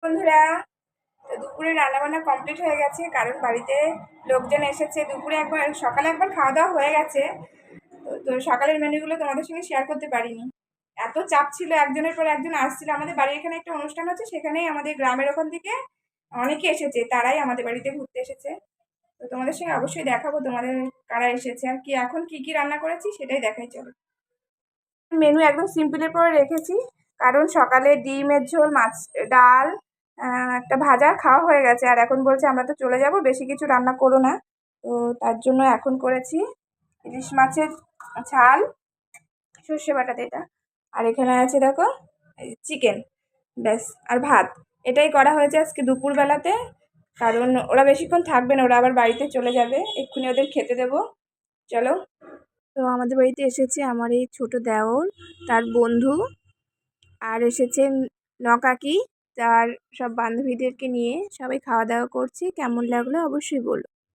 বন্ধুরা, তো দুপুরে রান্নাবান্না কমপ্লিট হয়ে গেছে, কারণ বাড়িতে লোকজন এসেছে। দুপুরে একবার, সকালে একবার খাওয়া দাওয়া হয়ে গেছে। তো সকালের মেনুগুলো তোমাদের সঙ্গে শেয়ার করতে পারিনি, এত চাপ ছিল, একজনের পর একজন আসছিল। আমাদের বাড়ির এখানে একটা অনুষ্ঠান আছে, সেখানেই আমাদের গ্রামের ওখান থেকে অনেকে এসেছে, তারাই আমাদের বাড়িতে ঘুরতে এসেছে। তো তোমাদের সঙ্গে অবশ্যই দেখাবো তোমাদের কারা এসেছে আর কি এখন কি কি রান্না করেছি সেটাই দেখাই। চলো, মেনু একদম সিম্পলের পরে রেখেছি, কারণ সকালে ডিমের ঝোল, মাছ, ডাল, একটা ভাজা খাওয়া হয়ে গেছে। আর এখন বলছে আমরা তো চলে যাব, বেশি কিছু রান্না করো না। তো তার জন্য এখন করেছি ইলিশ মাছের ঝাল সর্ষে বাটাতে এটা। আর এখানে আছে দেখো চিকেন, ব্যাস, আর ভাত। এটাই করা হয়েছে আজকে দুপুরবেলাতে, কারণ ওরা বেশিক্ষণ থাকবে না, ওরা আবার বাড়িতে চলে যাবে, এক্ষুনি ওদের খেতে দেবো। চলো। তো আমাদের বাড়িতে এসেছে আমার এই ছোট দেওর, তার বন্ধু, আর এসেছেন নকাকি, তার সব বান্ধবীদেরকে নিয়ে। সবাই খাওয়া দাওয়া করছি, কেমন লাগলো অবশ্যই বলো।